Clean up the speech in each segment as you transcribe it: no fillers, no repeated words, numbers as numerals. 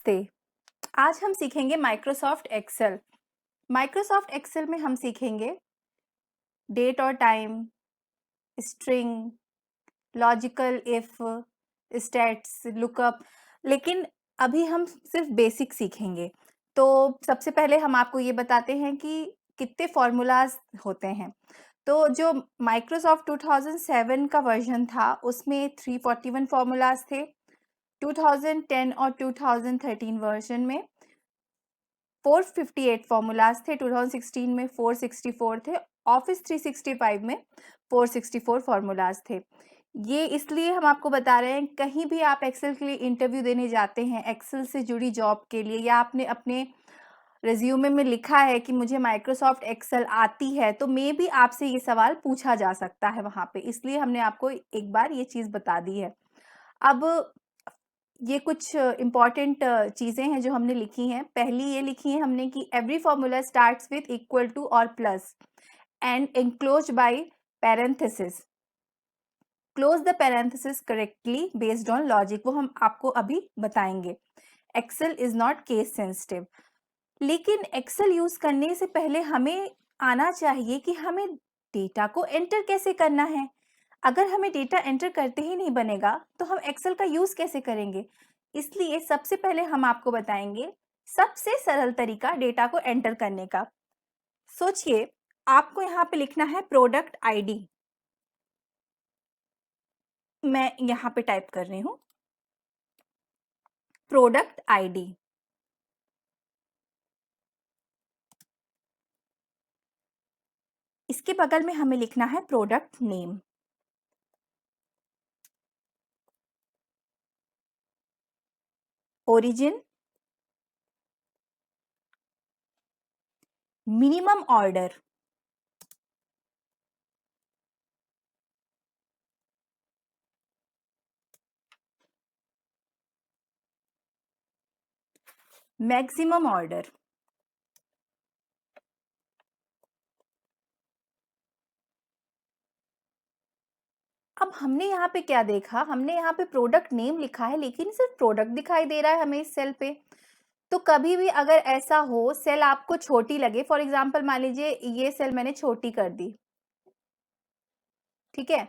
नमस्ते। आज हम सीखेंगे माइक्रोसॉफ्ट एक्सेल। माइक्रोसॉफ्ट एक्सेल में हम सीखेंगे डेट और time, string, logical if, stats, lookup. लेकिन अभी हम सिर्फ बेसिक सीखेंगे। तो सबसे पहले हम आपको ये बताते हैं कि कितने फॉर्मूलाज होते हैं। तो जो माइक्रोसॉफ्ट 2007 का वर्जन था उसमें 341 फॉर्मूलाज थे। 2010 और 2013 वर्जन में 458 फॉर्मूलाज थे। 2016 में 464 थे। ऑफिस 365 में 464 फॉर्मूलाज थे। ये इसलिए हम आपको बता रहे हैं, कहीं भी आप एक्सेल के लिए इंटरव्यू देने जाते हैं, एक्सेल से जुड़ी जॉब के लिए, या आपने अपने रिज्यूमे में लिखा है कि मुझे माइक्रोसॉफ्ट एक्सेल आती है, तो मे बी आपसे ये सवाल पूछा जा सकता है वहाँ पे, इसलिए हमने आपको एक बार ये चीज़ बता दी है। अब ये कुछ इम्पॉर्टेंट चीज़ें हैं जो हमने लिखी हैं। पहली ये लिखी है हमने कि every formula starts with equal to और plus and enclosed by parenthesis. Close the parenthesis correctly based on logic, वो हम आपको अभी बताएंगे। Excel is not case sensitive. लेकिन एक्सेल यूज करने से पहले हमें आना चाहिए कि हमें डेटा को एंटर कैसे करना है। अगर हमें डेटा एंटर करते ही नहीं बनेगा तो हम एक्सेल का यूज कैसे करेंगे। इसलिए सबसे पहले हम आपको बताएंगे सबसे सरल तरीका डेटा को एंटर करने का। सोचिए, आपको यहाँ पे लिखना है प्रोडक्ट आईडी। मैं यहाँ पे टाइप कर रही हूँ प्रोडक्ट आईडी। इसके बगल में हमें लिखना है product name. Origin, minimum order, maximum order. अब हमने यहाँ पे क्या देखा, हमने यहाँ पे प्रोडक्ट नेम लिखा है लेकिन सिर्फ प्रोडक्ट दिखाई दे रहा है हमें इस सेल पे। तो कभी भी अगर ऐसा हो सेल आपको छोटी लगे, फॉर एग्जांपल मान लीजिए ये सेल मैंने छोटी कर दी, ठीक है।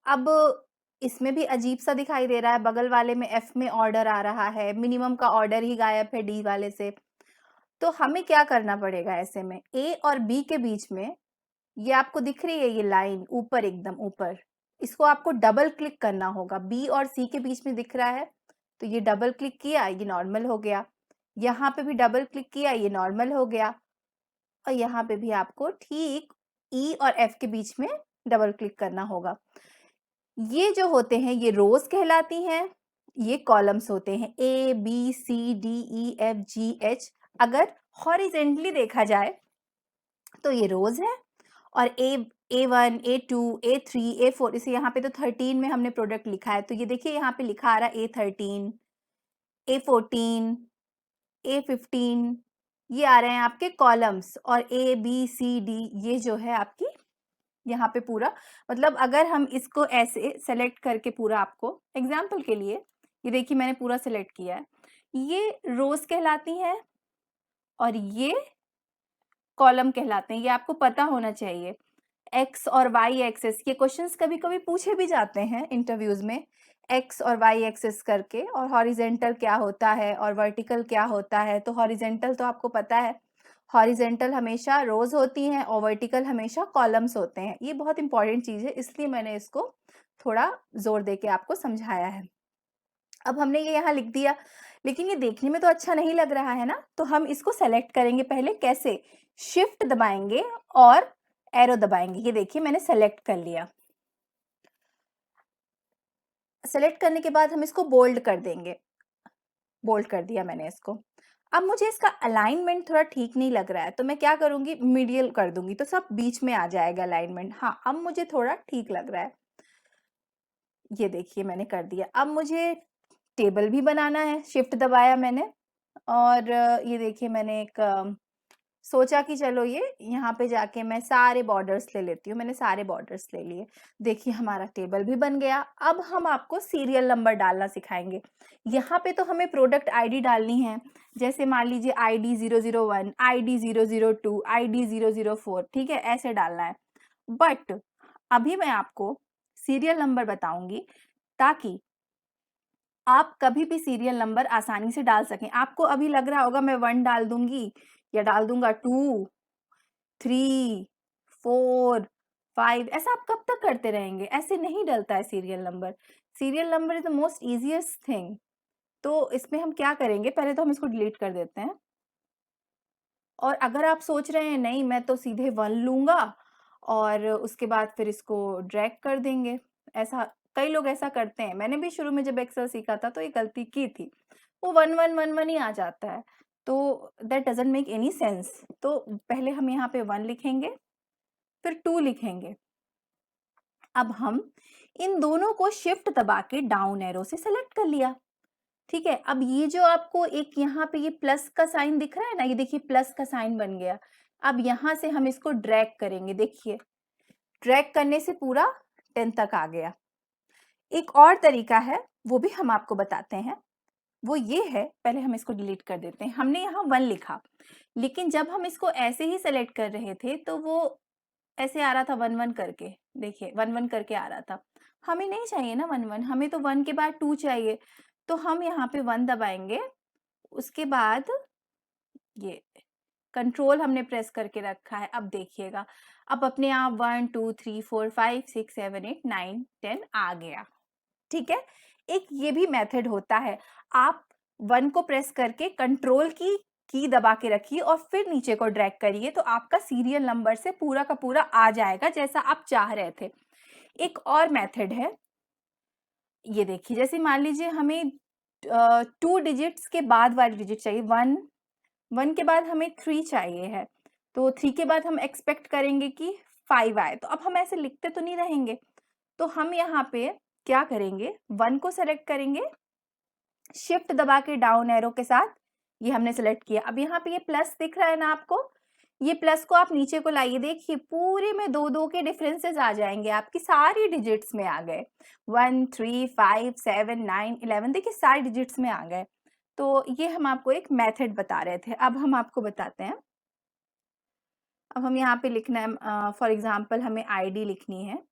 अब इसमें भी अजीब सा दिखाई दे रहा है, बगल वाले में एफ में ऑर्डर आ रहा है, मिनिमम का ऑर्डर ही गायब है डी वाले से। तो हमें क्या करना पड़ेगा, ऐसे में ए और बी के बीच में ये आपको दिख रही है ये लाइन ऊपर, एकदम ऊपर, इसको आपको डबल क्लिक करना होगा। बी और सी के बीच में दिख रहा है तो ये डबल क्लिक किया, ये नॉर्मल हो गया। यहाँ पे भी डबल क्लिक किया, ये नॉर्मल हो गया। और यहाँ पे भी आपको ठीक ई और एफ के बीच में डबल क्लिक करना होगा। ये जो होते हैं ये रोज कहलाती हैं, ये कॉलम्स होते हैं A B C D E F G H. अगर हॉरिजेंटली देखा जाए तो ये रोज है। और A1, A2, A3, A4, इसे यहाँ पे तो 13 में हमने प्रोडक्ट लिखा है, तो ये देखिए यहाँ पे लिखा आ रहा है A13, A14, A15, ये आ रहे हैं आपके कॉलम्स। और A, B, C, D ये जो है आपकी यहाँ पे पूरा, मतलब अगर हम इसको ऐसे सेलेक्ट करके पूरा आपको एग्जाम्पल के लिए, ये देखिए मैंने पूरा सेलेक्ट किया है, ये रोज कहलाती है और ये कॉलम कहलाते हैं। ये आपको पता होना चाहिए। एक्स और वाई एक्सेस, ये क्वेश्चंस कभी कभी पूछे भी जाते हैं इंटरव्यूज में, एक्स और वाई एक्सेस करके, और हॉरिजेंटल क्या होता है और वर्टिकल क्या होता है। तो हॉरिजेंटल तो आपको पता है, हॉरिजेंटल हमेशा रोज होती हैं और वर्टिकल हमेशा कॉलम्स होते हैं। ये बहुत इंपॉर्टेंट चीज है, इसलिए मैंने इसको थोड़ा जोर दे के आपको समझाया है। अब हमने ये यहाँ लिख दिया, लेकिन ये देखने में तो अच्छा नहीं लग रहा है ना, तो हम इसको सेलेक्ट करेंगे पहले। कैसे, शिफ्ट दबाएंगे और एरो दबाएंगे। ये देखिए मैंने सेलेक्ट कर लिया। सेलेक्ट करने के बाद हम इसको बोल्ड कर देंगे, बोल्ड कर दिया मैंने इसको। अब मुझे इसका अलाइनमेंट थोड़ा ठीक नहीं लग रहा है, तो मैं क्या करूंगी, मीडियल कर दूंगी, तो सब बीच में आ जाएगा अलाइनमेंट। हाँ, अब मुझे थोड़ा ठीक लग रहा है। ये देखिए मैंने कर दिया। अब मुझे टेबल भी बनाना है, शिफ्ट दबाया मैंने, और ये देखिए मैंने एक सोचा कि चलो ये यहाँ पे जाके मैं सारे बॉर्डर्स ले लेती हूँ, मैंने सारे बॉर्डर्स ले लिए। देखिए हमारा टेबल भी बन गया। अब हम आपको सीरियल नंबर डालना सिखाएँगे। यहाँ पे तो हमें प्रोडक्ट आईडी डालनी है, जैसे मान लीजिए आईडी 001, आईडी 002, आईडी 004, ठीक है? ऐसे डालना है। बट अभी मैं आपको सीरियल नंबर बताऊँगी, ताकि आप कभी भी सीरियल नंबर आसानी से डाल सकें। आपको अभी लग रहा होगा मैं 1 डाल दूँगी या डाल दूँगा 2, 3, 4, 5, ऐसा आप कब तक करते रहेंगे? ऐसे नहीं डलता है serial number. Serial number is the most easiest thing. तो इसमें हम क्या करेंगे, पहले तो हम इसको डिलीट कर देते हैं। और अगर आप सोच रहे हैं नहीं मैं तो सीधे 1 लूँगा और उसके बाद फिर इसको ड्रैग कर देंगे, ऐसा कई लोग ऐसा करते हैं। मैंने भी शुरू में जब एक्सेल सीखा था तो ये गलती की थी। वो 1-1-1-1 ही आ जाता है, तो that doesn't make any sense. तो पहले हम यहाँ पे 1 लिखेंगे, फिर 2 लिखेंगे। अब हम इन दोनों को शिफ्ट दबा के डाउन एरो से सेलेक्ट कर लिया, ठीक है? अब ये जो आपको एक यहाँ पे ये प्लस का साइन दिख रहा है ना, ये देखिए प्लस का साइन बन गया। अब यहाँ से हम इसको ड्रैग करेंगे, देखिए ड्रैग करने से पूरा 10 तक आ गया। एक और तरीका है, वो भी हम आपको बताते हैं। वो ये है, पहले हम इसको डिलीट कर देते हैं। हमने यहाँ 1 लिखा, लेकिन जब हम इसको ऐसे ही सेलेक्ट कर रहे थे तो वो ऐसे आ रहा था 1-1 करके, देखिए 1-1 करके आ रहा था। हमें नहीं चाहिए ना 1-1, हमें तो 1 के बाद 2 चाहिए। तो हम यहाँ पे 1 दबाएँगे, उसके बाद ये कंट्रोल हमने प्रेस करके रखा है। अब देखिएगा, अब अपने आप 1, 2, 3, 4, 5, 6, 7, 8, 9, 10 आ गया, ठीक है? एक ये भी मेथड होता है। आप 1 को प्रेस करके कंट्रोल की दबा के रखिए और फिर नीचे को ड्रैग करिए, तो आपका सीरियल नंबर से पूरा का पूरा आ जाएगा जैसा आप चाह रहे थे। एक और मेथड है, ये देखिए जैसे मान लीजिए हमें 2 डिजिट्स के बाद वाली डिजिट चाहिए, 1, 1 के बाद हमें 3 चाहिए है, तो 3 के बाद हम एक्सपेक्ट करेंगे कि 5 आए, तो अब हम ऐसे लिखते तो नहीं रहेंगे। तो हम यहाँ पे क्या करेंगे, 1 को सेलेक्ट करेंगे, शिफ्ट दबा के डाउन एरो के साथ ये हमने सेलेक्ट किया। अब यहाँ पे ये प्लस दिख रहा है ना आपको, ये प्लस को आप नीचे को लाइए, देखिए पूरे में 2-2 के डिफरेंसेस आ जाएंगे, आपकी सारी डिजिट्स में आ गए। 1, 3, 5, 7, 9, 11, देखिए सारी डिजिट्स में आ गए। तो ये हम आपको एक मेथड बता रहे थे। अब हम आपको बताते हैं। अब हम यहाँ पे लिखना है, फॉर एग्जांपल हमें आईडी लिखनी है।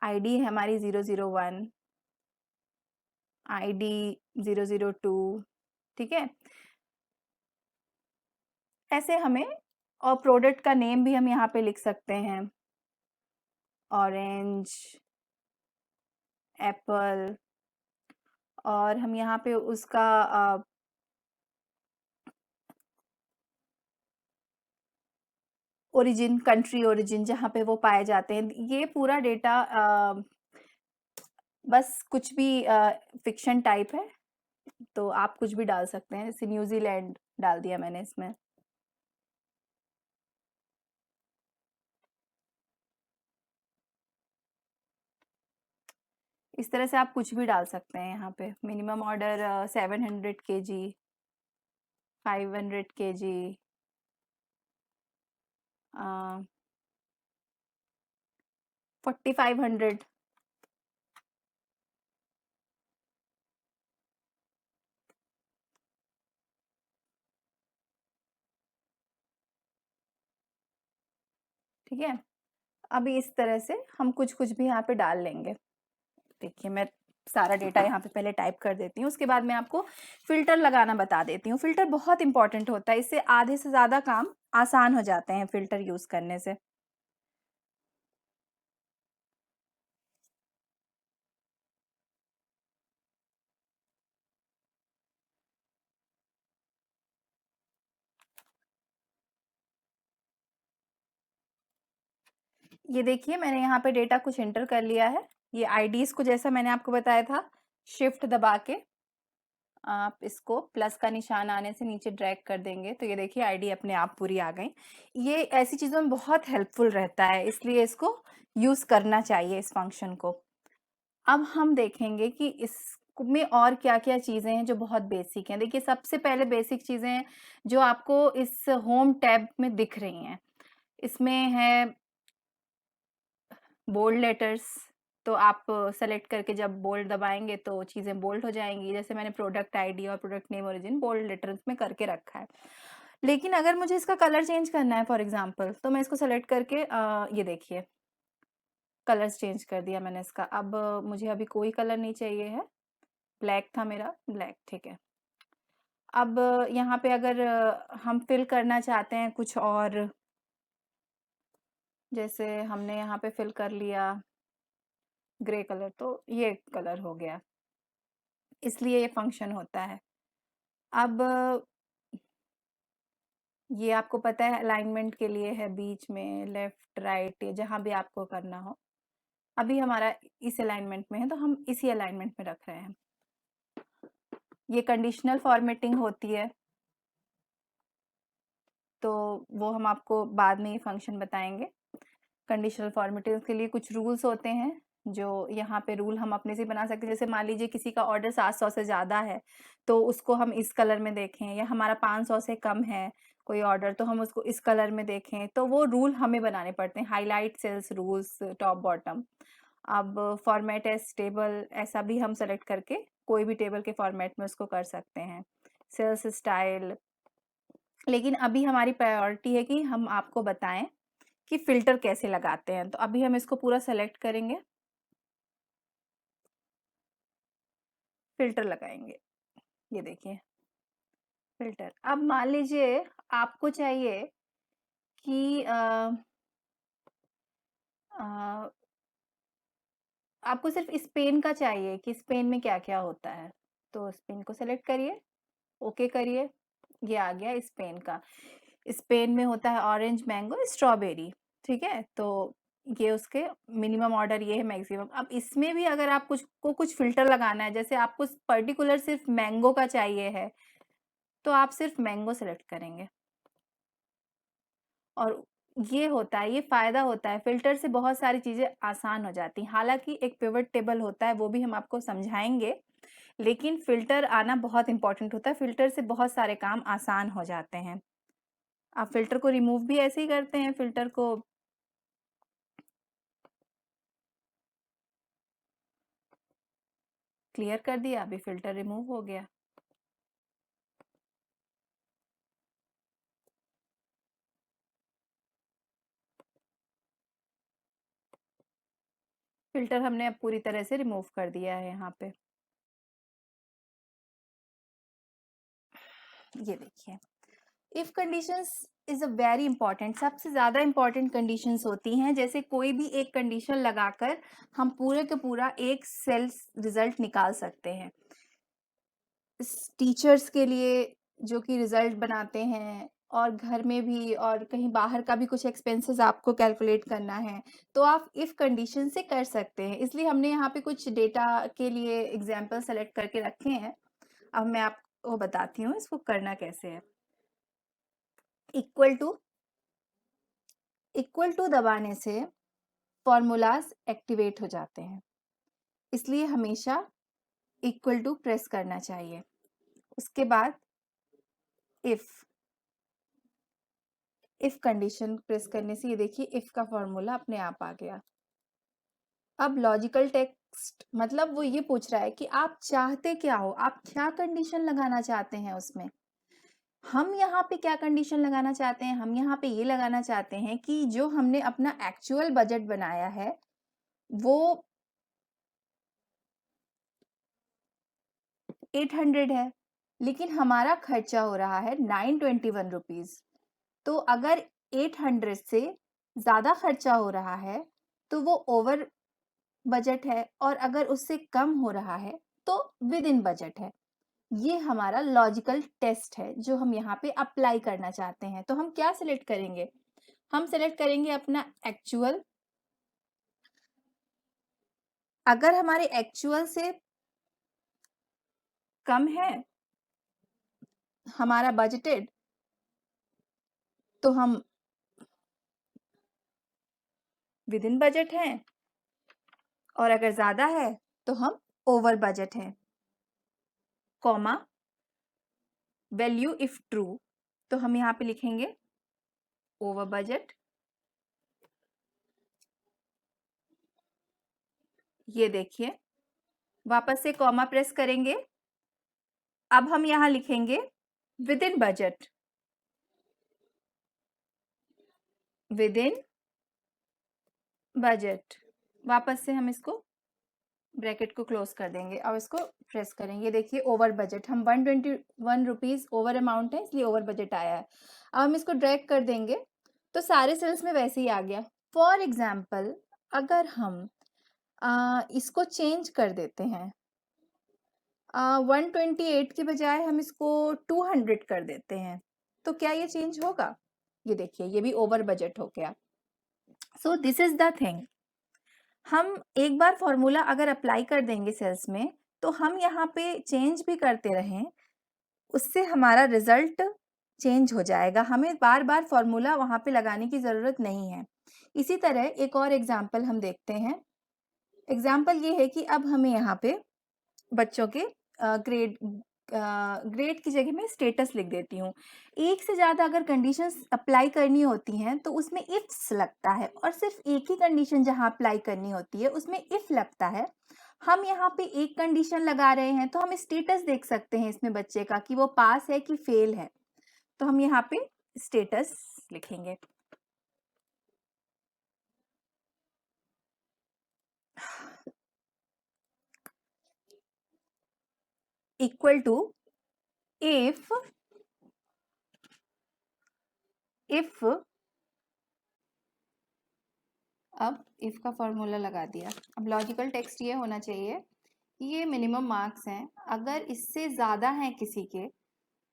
आईडी है हमारी 001, आईडी 002, ठीक है? ऐसे हमें, और प्रोडक्ट का नेम भी हम यहाँ पे लिख सकते हैं, ऑरेंज, एप्पल, और हम यहाँ पे उसका ओरिजिन, कंट्री ओरिजिन जहाँ पे वो पाए जाते हैं, ये पूरा डेटा बस कुछ भी फिक्शन टाइप है, तो आप कुछ भी डाल सकते हैं। जैसे न्यूजीलैंड डाल दिया मैंने इसमें। इस तरह से आप कुछ भी डाल सकते हैं यहाँ पे। Minimum order 700 KG, 500 KG, 4500। ठीक है? अभी इस तरह से हम कुछ-कुछ भी यहाँ पे डाल लेंगे। देखिए मैं सारा डेटा यहाँ पे पहले टाइप कर देती हूँ, उसके बाद मैं आपको फ़िल्टर लगाना बता देती हूँ। फ़िल्टर बहुत इम्पोर्टेंट होता है, इससे आधे से ज़्यादा काम आसान हो जाते हैं फ़िल्टर यूज़ करने से। ये देखिए मैंने यहाँ पे डेटा कुछ एंटर कर लिया है। ये आईडीज़ को जैसा मैंने आपको बताया था, शिफ्ट दबा के आप इसको प्लस का निशान आने से नीचे ड्रैग कर देंगे, तो ये देखिए आईडी अपने आप पूरी आ गई। ये ऐसी चीज़ों में बहुत हेल्पफुल रहता है, इसलिए इसको यूज़ करना चाहिए इस फंक्शन को। अब हम देखेंगे कि इस में और क्या-क्या चीज़ें हैं जो बहुत बेसिक हैं। देखिए सबसे पहले बेसिक चीज़ें हैं जो आपको इस होम टैब में दिख रही हैं। इसमें है बोल्ड लेटर्स, तो आप सेलेक्ट करके जब बोल्ड दबाएँगे तो चीज़ें बोल्ड हो जाएँगी। जैसे मैंने प्रोडक्ट आईडी और product name origin bold letters में करके रखा है। लेकिन अगर मुझे इसका कलर चेंज करना है फॉर एग्ज़ाम्पल, तो मैं इसको सेलेक्ट करके ये देखिए कलर्स चेंज कर दिया मैंने इसका। अब मुझे अभी कोई कलर नहीं चाहिए है, ब्लैक था मेरा, ब्लैक ठीक है। अब यहाँ पे अगर हम फिल करना चाहते हैं कुछ और, जैसे हमने यहाँ पे फिल कर लिया ग्रे कलर, तो ये कलर हो गया, इसलिए ये फंक्शन होता है। अब ये आपको पता है अलाइनमेंट के लिए है, बीच में लेफ्ट राइट या जहाँ भी आपको करना हो। अभी हमारा इस अलाइनमेंट में है तो हम इसी अलाइनमेंट में रख रहे हैं। ये कंडीशनल फॉर्मेटिंग होती है, तो वो हम आपको बाद में ये फंक्शन बताएंगे। कंडीशनल फॉर्मेटिंग के लिए कुछ रूल्स होते हैं जो यहाँ पे रूल हम अपने से बना सकते हैं। जैसे मान लीजिए किसी का ऑर्डर 700 से ज़्यादा है तो उसको हम इस कलर में देखें, या हमारा 500 से कम है कोई ऑर्डर तो हम उसको इस कलर में देखें, तो वो रूल हमें बनाने पड़ते हैं। Highlight cells rules, top bottom. अब फॉर्मेट एज टेबल, ऐसा भी हम सेलेक्ट करके कोई भी टेबल के फॉर्मेट में उसको कर सकते हैं। सेल्स स्टाइल, लेकिन अभी हमारी प्रायोरिटी है कि हम आपको बताएं कि फ़िल्टर कैसे लगाते हैं। तो अभी हम इसको पूरा सेलेक्ट करेंगे, फ़िल्टर लगाएँगे। ये देखिए फ़िल्टर। अब मान लीजिए आपको चाहिए कि अ, आपको सिर्फ़ स्पेन का चाहिए कि स्पेन में क्या-क्या होता है। तो स्पेन को सेलेक्ट करिए, ओके करिए, ये आ गया स्पेन का। स्पेन में होता है ऑरेंज, मैंगो, स्ट्रॉबेरी, ठीक है? तो ये उसके मिनिमम ऑर्डर ये है, मैक्सिमम। अब इसमें भी अगर आप कुछ फ़िल्टर लगाना है, जैसे आपको पर्टिकुलर सिर्फ़ मैंगो का चाहिए है, तो आप सिर्फ़ मैंगो सेलेक्ट करेंगे। और ये होता है, ये फ़ायदा होता है, फ़िल्टर से बहुत सारी चीज़ें आसान हो जाती हैं। हालाँकि एक पिवट टेबल होता है, वो भी हम आपको समझाएँगे, लेकिन फ़िल्टर आना बहुत इम्पोर्टेंट होता है। फ़िल्टर से बहुत सारे काम आसान हो जाते हैं। आप फ़िल्टर को रिमूव भी ऐसे ही करते हैं, फ़िल्टर को क्लियर कर दिया, अभी फ़िल्टर रिमूव हो गया। फ़िल्टर हमने अब पूरी तरह से रिमूव कर दिया है यहाँ पे। ये देखिए, if conditions is a very important, सबसे ज़्यादा इंपॉर्टेंट कंडीशंस होती हैं। जैसे कोई भी एक कंडीशन लगाकर हम पूरे के पूरा एक सेल्स रिजल्ट निकाल सकते हैं। टीचर्स के लिए जो कि रिजल्ट बनाते हैं, और घर में भी, और कहीं बाहर का भी कुछ एक्सपेंसेस आपको कैलकुलेट करना है, तो आप इफ कंडीशन से कर सकते हैं। इसलिए हमने यहाँ पे कुछ डेटा के लिए एग्जाम्पल सेलेक्ट करके रखे हैं। अब मैं आपको बताती हूँ इसको करना कैसे है। इक्वल टू, इक्वल टू दबाने से फॉर्मूलाज एक्टिवेट हो जाते हैं, इसलिए हमेशा इक्वल टू प्रेस करना चाहिए। उसके बाद इफ, इफ कंडीशन प्रेस करने से ये देखिए इफ का फॉर्मूला अपने आप आ गया। अब लॉजिकल टेक्स्ट मतलब वो ये पूछ रहा है कि आप चाहते क्या हो, आप क्या कंडीशन लगाना चाहते हैं उसमें। हम यहाँ पे क्या कंडीशन लगाना चाहते हैं, हम यहाँ पे ये लगाना चाहते हैं कि जो हमने अपना एक्चुअल बजट बनाया है वो 800 है, लेकिन हमारा खर्चा हो रहा है 921 रुपीज। तो अगर 800 से ज़्यादा खर्चा हो रहा है तो वो ओवर बजट है, और अगर उससे कम हो रहा है तो विद इन बजट है। ये हमारा लॉजिकल टेस्ट है जो हम यहाँ पे अप्लाई करना चाहते हैं। तो हम क्या सिलेक्ट करेंगे, हम सिलेक्ट करेंगे अपना एक्चुअल। अगर हमारे एक्चुअल से कम है हमारा बजटेड, तो हम विद इन बजट हैं, और अगर ज़्यादा है तो हम ओवर बजट हैं। कॉमा वैल्यू इफ ट्रू, तो हम यहाँ पे लिखेंगे ओवर बजट। ये देखिए, वापस से कॉमा प्रेस करेंगे। अब हम यहाँ लिखेंगे with in budget, with in budget. वापस से हम इसको ब्रैकेट को क्लोज कर देंगे और इसको प्रेस करेंगे। देखिए ओवर बजट, हम 121 रुपीज़ ओवर अमाउंट है, इसलिए ओवर बजट आया है। अब हम इसको ड्रैग कर देंगे तो सारे सेल्स में वैसे ही आ गया। फॉर एग्जाम्पल अगर हम इसको चेंज कर देते हैं, 128 के बजाय हम इसको 200 कर देते हैं, तो क्या ये चेंज होगा? ये देखिए, ये भी ओवर बजट हो गया। So this is the thing, हम एक बार फॉर्मूला अगर अप्लाई कर देंगे सेल्स में, तो हम यहाँ पे चेंज भी करते रहें, उससे हमारा रिजल्ट चेंज हो जाएगा। हमें बार बार फॉर्मूला वहाँ पे लगाने की ज़रूरत नहीं है। इसी तरह एक और एग्जाम्पल हम देखते हैं। एग्जाम्पल ये है कि अब हमें यहाँ पे बच्चों के ग्रेड की जगह मैं स्टेटस लिख देती हूँ। एक से ज़्यादा अगर कंडीशंस अप्लाई करनी होती हैं तो उसमें इफ्स लगता है, और सिर्फ एक ही कंडीशन जहाँ अप्लाई करनी होती है उसमें इफ लगता है। हम यहाँ पे एक कंडीशन लगा रहे हैं तो हम स्टेटस देख सकते हैं इसमें बच्चे का कि वो पास है कि फेल है, तो हम यहाँ पे स्टेटस लिखेंगे। इक्वल टू इफ अब इफ का फॉर्मूला लगा दिया। अब लॉजिकल टेक्स्ट ये होना चाहिए कि ये मिनिमम मार्क्स हैं, अगर इससे ज़्यादा हैं किसी के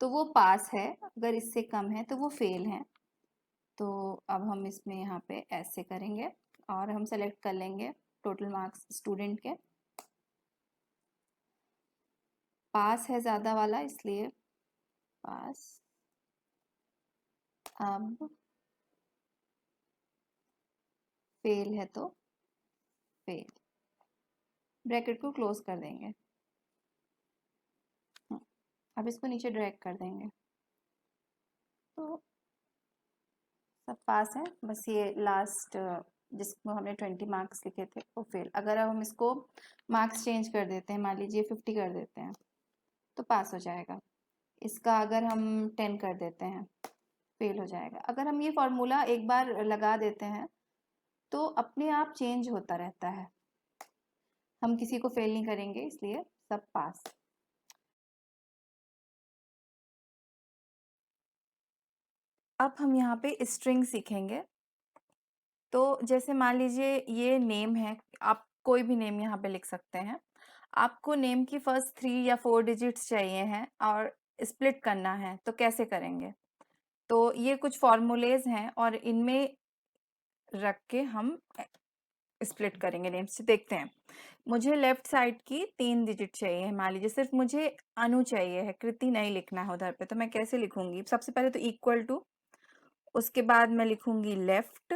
तो वो पास है, अगर इससे कम है तो वो फेल है। तो अब हम इसमें यहाँ पे ऐसे करेंगे और हम सेलेक्ट कर लेंगे टोटल मार्क्स स्टूडेंट के। पास है ज़्यादा वाला इसलिए पास, अब फेल है तो फेल। ब्रैकेट को क्लोज कर देंगे। अब इसको नीचे ड्रैग कर देंगे तो सब पास है, बस ये लास्ट जिसको हमने 20 मार्क्स लिखे थे वो फेल। अगर अब हम इसको मार्क्स चेंज कर देते हैं, मान लीजिए 50 कर देते हैं तो पास हो जाएगा। इसका अगर हम 10 कर देते हैं फेल हो जाएगा। अगर हम ये फॉर्मूला एक बार लगा देते हैं तो अपने आप चेंज होता रहता है, हम किसी को फेल नहीं करेंगे, इसलिए सब पास। अब हम यहाँ पे स्ट्रिंग सीखेंगे। तो जैसे मान लीजिए ये नेम है, आप कोई भी नेम यहाँ पे लिख सकते हैं। आपको नेम की फर्स्ट 3 या 4 डिजिट्स चाहिए हैं और स्प्लिट करना है, तो कैसे करेंगे? तो ये कुछ फॉर्मूलेज हैं और इनमें रख के हम स्प्लिट करेंगे नेम्स से। देखते हैं, मुझे लेफ्ट साइड की 3 डिजिट चाहिए। मान लीजिए सिर्फ मुझे अनु चाहिए है, कृति नहीं लिखना है उधर पे, तो मैं कैसे लिखूंगी? सबसे पहले तो इक्वल टू, उसके बाद मैं लिखूंगी लेफ्ट,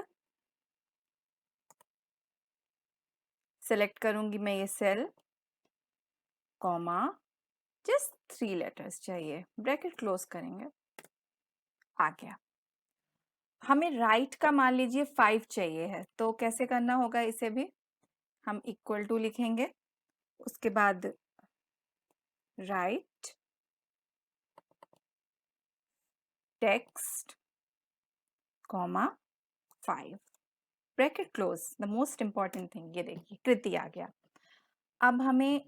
सेलेक्ट करूंगी मैं ये सेल, कॉमा, जस्ट 3 लेटर्स चाहिए, ब्रैकेट क्लोज करेंगे, आ गया। हमें राइट का मान लीजिए 5 चाहिए है, तो कैसे करना होगा? इसे भी हम इक्वल टू लिखेंगे, उसके बाद right text, comma 5, bracket close. The most important thing, ये देखिए कृति आ गया। अब हमें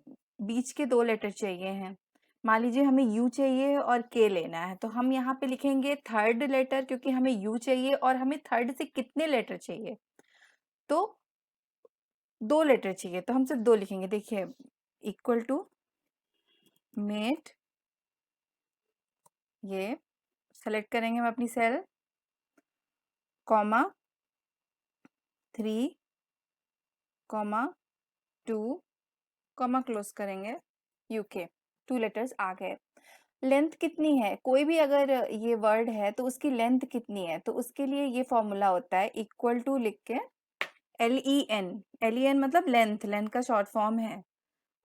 बीच के 2 लेटर चाहिए हैं। मान लीजिए हमें यू चाहिए और के लेना है, तो हम यहाँ पे लिखेंगे थर्ड लेटर, क्योंकि हमें यू चाहिए और हमें थर्ड से कितने लेटर चाहिए? तो 2 लेटर चाहिए, तो हम सिर्फ 2 लिखेंगे। देखिए इक्वल टू मेड, ये सेलेक्ट करेंगे हम अपनी cell, comma 3, comma 2, comma close करेंगे, यूके। 2 लेटर्स आ गए। लेंथ कितनी है? कोई भी अगर ये वर्ड है तो उसकी लेंथ कितनी है? तो उसके लिए ये फॉर्मूला होता है, इक्वल टू लिख के LEN मतलब लेंथ, लेंथ का शॉर्ट फॉर्म है,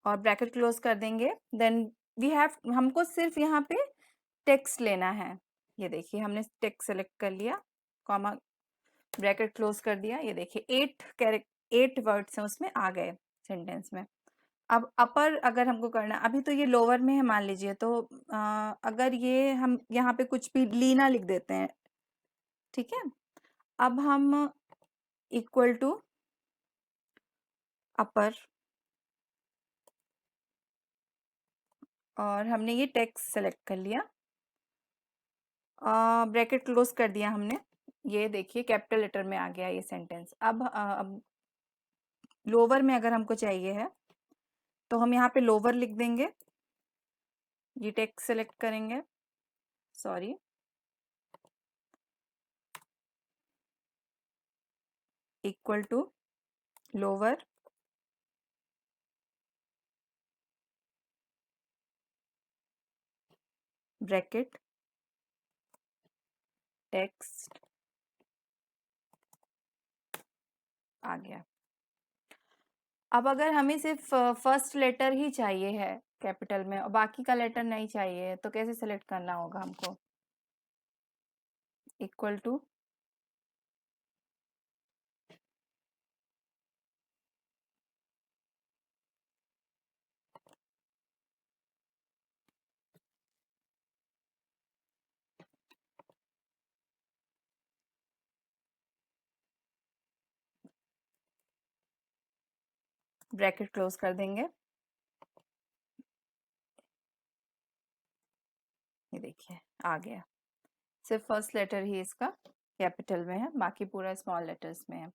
और ब्रैकेट क्लोज कर देंगे। देन हमको सिर्फ यहाँ पे टेक्स्ट लेना है। ये देखिए हमने टेक्स्ट सेलेक्ट कर लिया, कॉमा ब्रैकेट क्लोज कर दिया। ये देखिए 8 वर्ड्स हैं उसमें आ गए सेंटेंस में। अब अपर अगर हमको करना, अभी तो ये लोअर में है मान लीजिए, तो अगर ये हम यहाँ पे कुछ भी लीना लिख देते हैं, ठीक है। अब हम इक्वल टू अपर, और हमने ये टेक्स्ट सेलेक्ट कर लिया, ब्रैकेट क्लोज कर दिया हमने। ये देखिए कैपिटल लेटर में आ गया ये सेंटेंस। अब लोअर में अगर हमको चाहिए है तो हम यहाँ पे लोअर लिख देंगे, ये टेक्स्ट सेलेक्ट करेंगे, sorry, equal to lower bracket text आ गया। अब अगर हमें सिर्फ फर्स्ट लेटर ही चाहिए है कैपिटल में और बाकी का लेटर नहीं चाहिए, तो कैसे सेलेक्ट करना होगा हमको? इक्वल टू ब्रैकेट क्लोज कर देंगे। ये देखिए आ गया, सिर्फ फर्स्ट लेटर ही इसका कैपिटल में है, बाकी पूरा स्मॉल लेटर्स में है।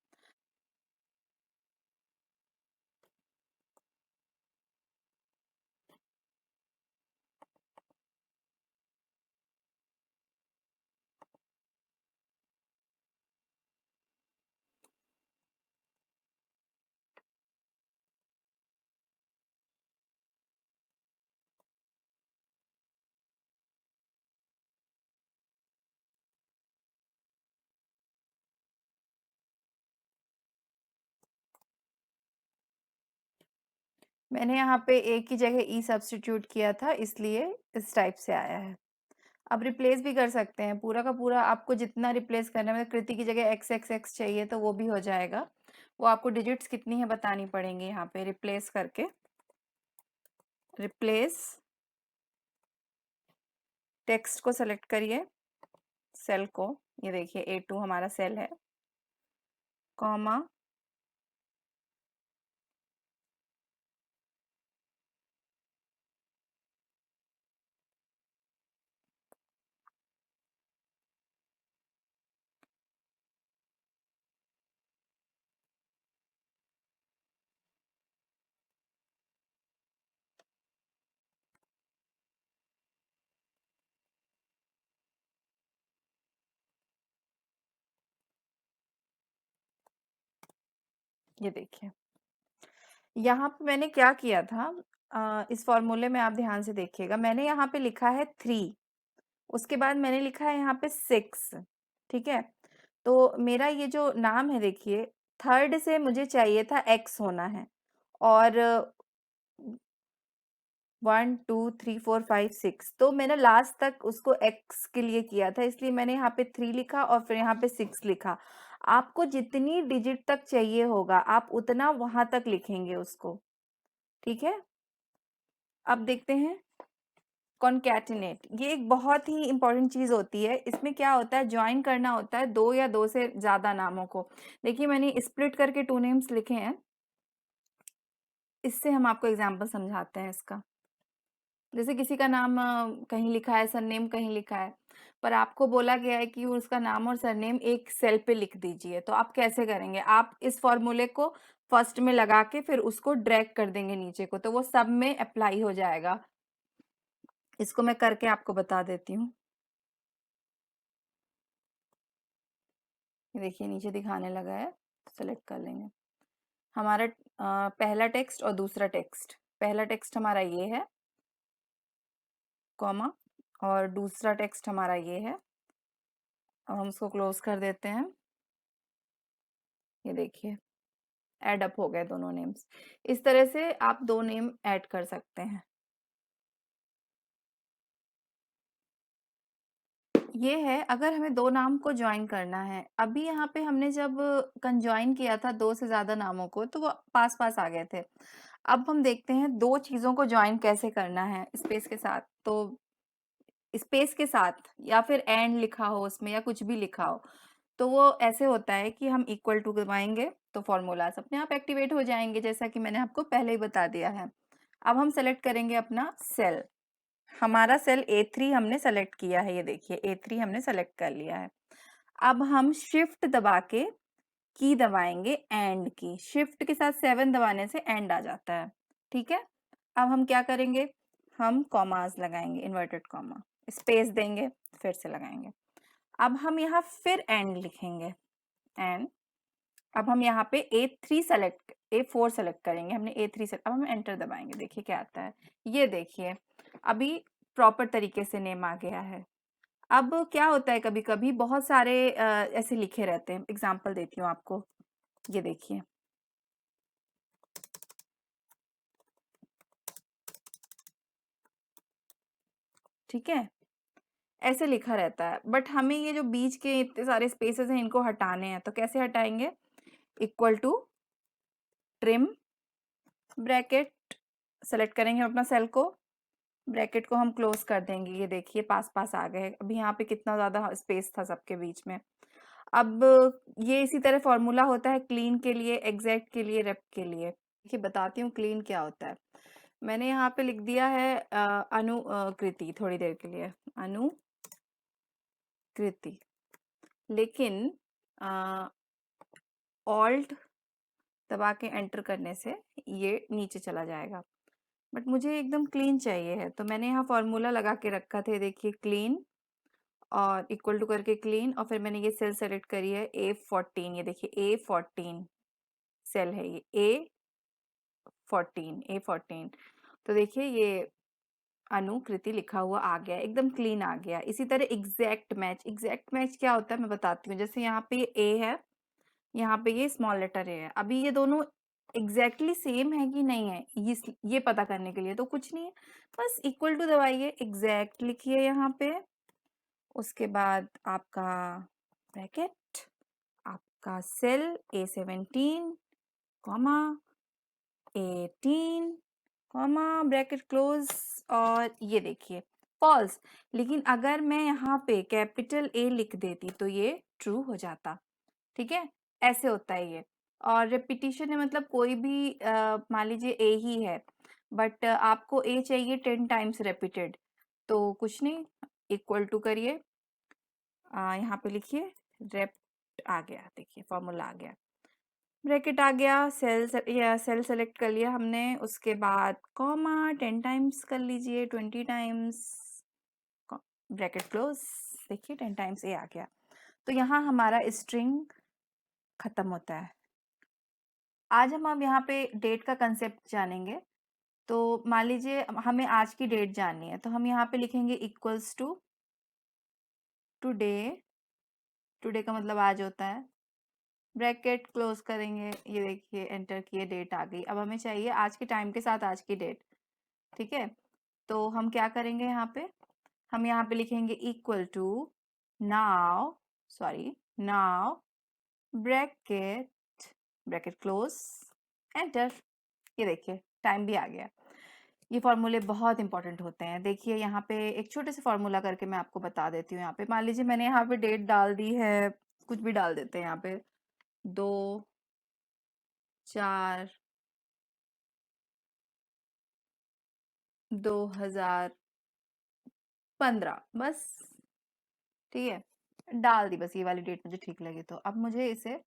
मैंने यहाँ पे ए की जगह ई सब्स्टिट्यूट किया था, इसलिए इस टाइप से आया है। अब रिप्लेस भी कर सकते हैं पूरा का पूरा, आपको जितना रिप्लेस करना है, मतलब कृति की जगह एक्स एक्स एक्स चाहिए तो वो भी हो जाएगा। वो आपको डिजिट्स कितनी है बतानी पड़ेंगी यहाँ पे रिप्लेस करके। रिप्लेस टेक्स्ट को सेलेक्ट करिए, सेल को, ये देखिए A2 हमारा सेल है, कॉमा ये देखिए यहाँ पे मैंने क्या किया था, इस फॉर्मूले में आप ध्यान से देखिएगा, मैंने यहाँ पे लिखा है 3, उसके बाद मैंने लिखा है यहाँ पे 6, ठीक है। तो मेरा ये जो नाम है देखिए, थर्ड से मुझे चाहिए था एक्स होना है, और 1 2 3 4 5 6, तो मैंने लास्ट तक उसको एक्स के लिए किया था, इसलिए मैंने यहाँ पे 3 लिखा और फिर यहाँ पे 6 लिखा। आपको जितनी डिजिट तक चाहिए होगा आप उतना वहां तक लिखेंगे उसको, ठीक है। अब देखते हैं कॉन्कैटिनेट, ये एक बहुत ही इंपॉर्टेंट चीज होती है। इसमें क्या होता है, ज्वाइन करना होता है दो या दो से ज्यादा नामों को। देखिए मैंने स्प्लिट करके 2 नेम्स लिखे हैं, इससे हम आपको एग्जांपल समझाते हैं इसका। जैसे किसी का नाम कहीं लिखा है, सरनेम कहीं लिखा है, पर आपको बोला गया है कि उसका नाम और सरनेम एक सेल पे लिख दीजिए, तो आप कैसे करेंगे? आप इस फॉर्मूले को फर्स्ट में लगा के फिर उसको ड्रैग कर देंगे नीचे को, तो वो सब में अप्लाई हो जाएगा। इसको मैं करके आपको बता देती हूँ। ये देखिए नीचे दिखाने लगा है, सेलेक्ट कर लेंगे हमारा पहला टेक्स्ट और दूसरा टेक्स्ट। पहला टेक्स्ट हमारा ये है, कॉमा, और दूसरा टेक्स्ट हमारा ये है। अब हम इसको क्लोज कर देते हैं। ये देखिए ऐड अप हो गए दोनों नेम्स। इस तरह से आप 2 नेम ऐड कर सकते हैं। ये है अगर हमें 2 नाम को जॉइन करना है। अभी यहाँ पे हमने जब कंजॉइन किया था 2 से ज़्यादा नामों को तो वो पास-पास आ गए थे। अब हम देखते हैं 2 चीज़ों को जॉइन कैसे करना है स्पेस के साथ। तो स्पेस के साथ या फिर एंड लिखा हो उसमें या कुछ भी लिखा हो, तो वो ऐसे होता है कि हम इक्वल टू दबाएँगे तो फ़ॉर्मूलाज़ अपने आप एक्टिवेट हो जाएँगे जैसा कि मैंने आपको पहले ही बता दिया है। अब हम सेलेक्ट करेंगे अपना सेल। हमारा सेल A3 हमने सेलेक्ट किया है, ये देखिए A3 हमने सेलेक्ट कर लिया है। अब हम शिफ्ट दबा के की दबाएँगे एंड की। शिफ्ट के साथ 7 दबाने से एंड आ जाता है, ठीक है? अब हम क्या करेंगे? हम कॉमास लगाएँगे, इन्वर्टेड कॉमा, स्पेस देंगे, फिर से लगाएँगे। अब हम यहाँ फिर एंड लिखेंगे, एंड अब हम यहाँ पे A4 सेलेक्ट करेंगे, हमने A3 से अब हम एंटर दबाएँगे, देखिए क्या आता है। ये देखिए, अभी प्रॉपर तरीके से नेम आ गया है। अब क्या होता है कभी-कभी बहुत सारे ऐसे लिखे रहते हैं, एग्ज़ाम्पल देती हूँ आपको, ये देखिए। ठीक है? ऐसे लिखा रहता है, बट हमें ये जो बीच के इतने सारे स्पेसेस हैं इनको हटाने हैं, तो कैसे हटाएँगे? Equal to trim bracket select करेंगे अपना सेल को, ब्रैकेट को हम क्लोज़ कर देंगे, ये देखिए पास-पास आ गए। अभी यहाँ पे कितना ज़्यादा स्पेस था सबके बीच में। अब ये इसी तरह फ़ॉर्मूला होता है क्लीन के लिए, एग्ज़ैक्ट के लिए, रेप के लिए। देखिए बताती हूँ क्लीन क्या होता है। मैंने यहाँ पे लिख दिया है कृति थोड़ी देर के लिए, कृति। लेकिन ऑल्ट दबा के एंटर करने से ये नीचे चला जाएगा, बट मुझे एकदम क्लीन चाहिए है, तो मैंने यहाँ फॉर्मूला लगा के रखा था, देखिए क्लीन और इक्वल टू करके क्लीन, और फिर मैंने ये सेल सेलेक्ट करी है A14, ये देखिए A14 सेल है, ये A14 तो देखिए ये अनुकृति लिखा हुआ आ गया, एकदम क्लीन आ गया। इसी तरह एग्जैक्ट मैच क्या होता है मैं बताती हूँ। जैसे यहाँ पे ए है, यहाँ पे ये स्मॉल लेटर ए है, अभी ये दोनों एग्जैक्टली सेम है कि नहीं है, ये पता करने के लिए तो कुछ नहीं है, बस इक्वल टू दबाइए, एग्जैक्ट लिखिए यहाँ पे, उसके बाद आपका ब्रैकेट, आपका cell A17 comma A18 comma bracket close, और ये देखिए फॉल्स। लेकिन अगर मैं यहाँ पे कैपिटल A लिख देती तो ये ट्रू हो जाता, ठीक है? ऐसे होता है ये। और रिपीटिशन है मतलब कोई भी मान लीजिए A ही है, बट आपको A चाहिए 10 टाइम्स रिपीटेड, तो कुछ नहीं, इक्वल टू करिए, यहाँ पे लिखिए रेप्ट आ गया, देखिए फॉर्मूला आ गया, ब्रैकेट आ गया, सेल सेलेक्ट कर लिया हमने, उसके बाद कॉमा 10 टाइम्स कर लीजिए, 20 टाइम्स, ब्रैकेट क्लोज, देखिए 10 टाइम्स ए आ गया। तो यहाँ हमारा स्ट्रिंग खत्म होता है। आज हम अब यहाँ पे डेट का कंसेप्ट जानेंगे। तो मान लीजिए हमें आज की डेट जाननी है, तो हम यहाँ पे लिखेंगे इक्वल्स टू टुडे, टुडे का मतलब आज होता है, ब्रैकेट क्लोज करेंगे, ये देखिए एंटर किए, डेट आ गई। अब हमें चाहिए आज के टाइम के साथ आज की डेट, ठीक है? तो हम क्या करेंगे यहाँ पे, हम यहाँ पे लिखेंगे equal to now, now bracket, bracket close, enter, ये देखिए टाइम भी आ गया। ये फॉर्मूले बहुत इंपॉर्टेंट होते हैं। देखिए यहाँ पे एक छोटे से फॉर्मूला करके मैं आपको बता देती हूँ। यहाँ पे मान लीजिए मैंने यहाँ पे डेट डाल दी है, कुछ भी डाल देते हैं यहाँ पे, 2/4/2015, बस, ठीक है, डाल दी, बस ये वाली डेट मुझे ठीक लगी। तो अब मुझे इसे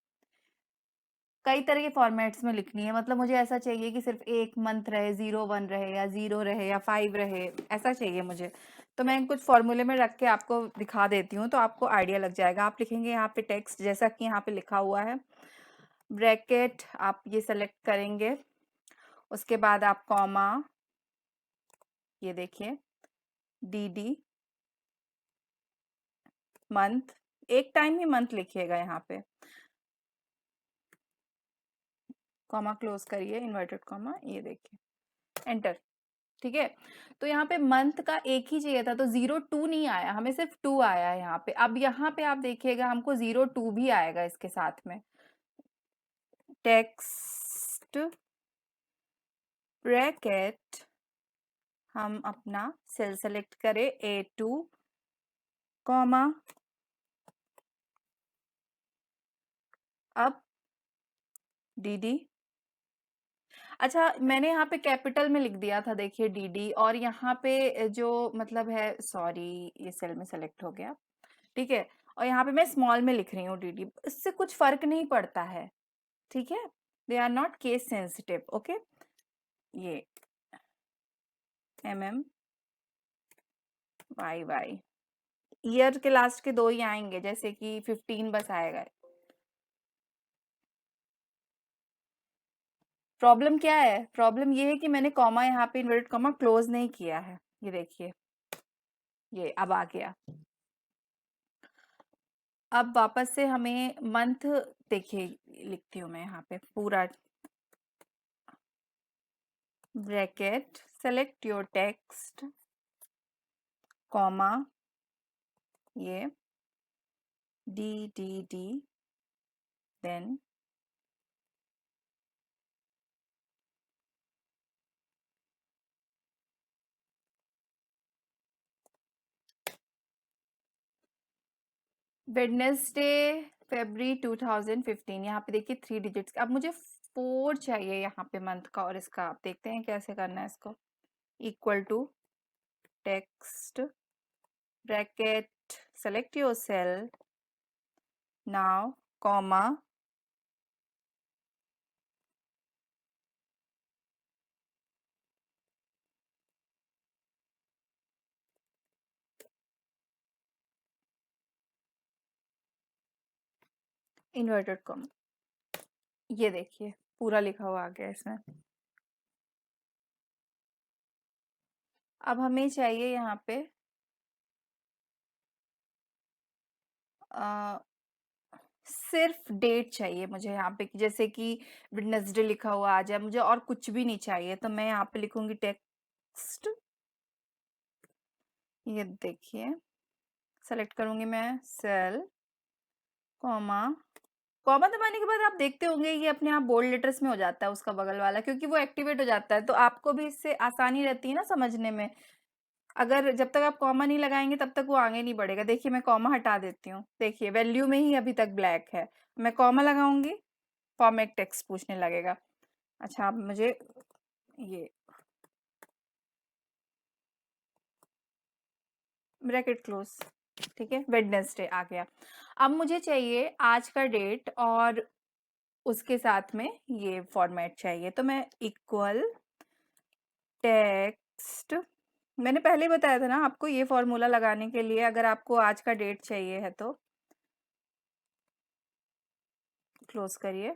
कई तरह के फॉर्मेट्स में लिखनी है, मतलब मुझे ऐसा चाहिए कि सिर्फ एक मंथ रहे, 01 रहे या 0 रहे या 5 रहे, ऐसा चाहिए मुझे। तो मैं कुछ फॉर्मूले में रख के आपको दिखा देती हूँ, तो आपको आइडिया लग जाएगा। आप लिखेंगे यहाँ पे टेक्स्ट जैसा कि यहाँ पे लिखा हुआ है, ब्रैकेट आप ये सेलेक्ट करेंगे, उसके बाद आप कॉमा, ये देखिए DD मंथ, एक टाइम ही मंथ लिखिएगा यहाँ पे, कॉमा क्लोज करिए, इन्वर्टेड कॉमा, ये देखिए एंटर। ठीक है? तो यहाँ पे मंथ का एक ही चाहिए था, तो 02 नहीं आया, हमें सिर्फ 2 आया है यहाँ पे। अब यहाँ पे आप देखिएगा हमको 02 भी आएगा इसके साथ में। टेक्स्ट ब्रैकेट, हम अपना सेल सेलेक्ट करें A2 कॉमा, अब DD। अच्छा, मैंने यहाँ पे कैपिटल में लिख दिया था, देखिए DD, और यहाँ पे जो मतलब है, सॉरी ये सेल में सेलेक्ट हो गया, ठीक है, और यहाँ पे मैं स्मॉल में लिख रही हूँ DD, इससे कुछ फर्क नहीं पड़ता है, ठीक है, they are not case sensitive, okay. ये YY, ईयर के लास्ट के 2 ही आएंगे, जैसे कि 15 बस आएगा। प्रॉब्लम क्या है? प्रॉब्लम ये है कि मैंने कॉमा यहाँ पे इन्वर्टेड कॉमा क्लोज नहीं किया है, ये देखिए, ये अब आ गया। अब वापस से हमें मंथ, देखिए लिखती हूँ मैं यहाँ पे पूरा, bracket, select your text comma, ये DDD, देन वेडनेसडे February 2015, यहाँ पे देखिए 3 डिजिट्स। अब मुझे 4 चाहिए यहाँ पे मंथ का, और इसका आप देखते हैं कैसे करना है इसको। Equal to text bracket, select your cell now comma, inverted comma, ये देखिए पूरा लिखा हुआ आ गया इसमें। अब हमें चाहिए यहाँ पे सिर्फ डेट चाहिए मुझे यहाँ पे, जैसे कि वेडनेसडे लिखा हुआ आ जाए, मुझे और कुछ भी नहीं चाहिए, तो मैं यहाँ पे लिखूंगी टेक्स्ट, ये देखिए, सेलेक्ट करूंगी मैं सेल कॉमा, कॉमा दबाने के बाद आप देखते होंगे ये अपने आप बोल्ड लेटर्स में हो जाता है उसका बगल वाला, क्योंकि वो एक्टिवेट हो जाता है, तो आपको भी इससे आसानी रहती है ना समझने में। अगर जब तक आप कॉमा नहीं लगाएंगे तब तक वो आगे नहीं बढ़ेगा। देखिए मैं कॉमा हटा देती हूँ, देखिए वैल्यू में ही अभी तक ब्लैक है, मैं कॉमा लगाऊंगी फॉर्मेट टेक्स्ट पूछने लगेगा। अच्छा, अब मुझे ये ब्रैकेट क्लोज, ठीक है, वेडनेसडे आ गया। अब मुझे चाहिए आज का डेट, और उसके साथ में ये फॉर्मेट चाहिए, तो मैं इक्वल टेक्स्ट, मैंने पहले ही बताया था ना आपको ये फॉर्मूला लगाने के लिए, अगर आपको आज का डेट चाहिए है तो क्लोज करिए।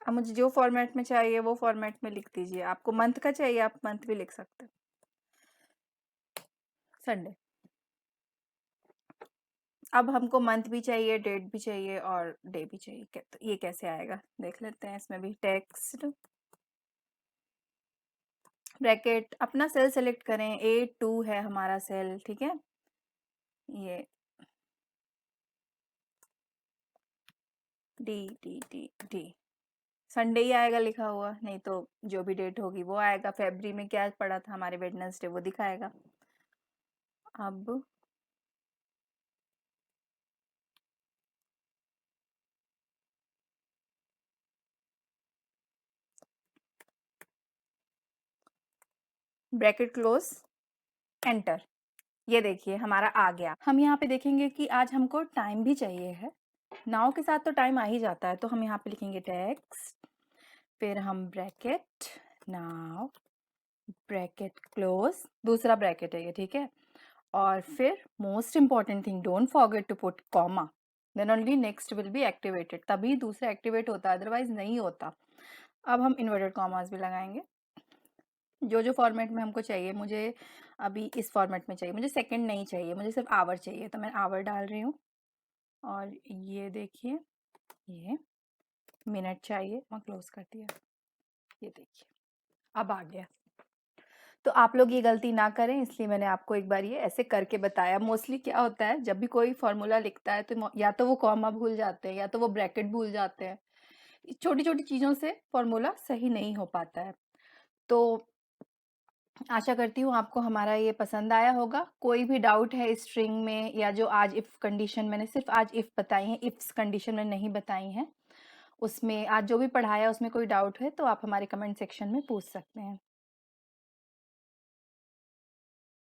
अब मुझे जो फॉर्मेट में चाहिए वो फॉर्मेट में लिख दीजिए, आपको मंथ का चाहिए आप मंथ भी लिख सकते हैं, संडे। अब हमको मंथ भी चाहिए, डेट भी चाहिए, और डे भी चाहिए, तो ये कैसे आएगा देख लेते हैं। इसमें भी टेक्स्ट ब्रैकेट, अपना सेल सेलेक्ट करें, A2 है हमारा सेल, ठीक है, ये D संडे ही आएगा लिखा हुआ, नहीं तो जो भी डेट होगी वो आएगा। फरवरी में क्या पड़ा था हमारे, वेडनेसडे, वो दिखाएगा। अब ब्रैकेट क्लोज, एंटर, ये देखिए हमारा आ गया। हम यहाँ पे देखेंगे कि आज हमको टाइम भी चाहिए है, नाउ के साथ तो टाइम आ ही जाता है, तो हम यहाँ पे लिखेंगे टेक्स्ट, फिर हम ब्रैकेट नाउ ब्रैकेट क्लोज, दूसरा ब्रैकेट है ये, ठीक है, और फिर most important thing, don't forget to put comma, then only next will be activated, तभी दूसरा एक्टिवेट होता है, अदरवाइज नहीं होता। अब हम इन्वर्टेड कॉमास भी लगाएंगे, जो जो फॉर्मेट में हमको चाहिए। मुझे अभी इस फॉर्मेट में चाहिए, मुझे सेकंड नहीं चाहिए, मुझे सिर्फ आवर चाहिए, तो मैं आवर डाल रही हूँ, और ये देखिए, ये मिनट चाहिए, मैं क्लोज कर दिया, ये देखिए अब आ गया। तो आप लोग ये गलती ना करें, इसलिए मैंने आपको एक बार ये ऐसे करके बताया। मोस्टली क्या होता है, जब भी कोई फ़ॉर्मूला लिखता है तो या तो वो कॉमा भूल जाते हैं या तो वो ब्रैकेट भूल जाते हैं। छोटी-छोटी चीज़ों से फ़ॉर्मूला सही नहीं हो पाता है। तो आशा करती हूँ आपको हमारा ये पसंद आया होगा। कोई भी डाउट है स्ट्रिंग में या जो आज इफ़ कंडीशन मैंने सिर्फ़ आज इफ़ बताई हैं, इफ्स कंडीशन में नहीं बताई हैं। उसमें आज जो भी पढ़ाया उसमें कोई डाउट है तो आप हमारे कमेंट सेक्शन में पूछ सकते हैं।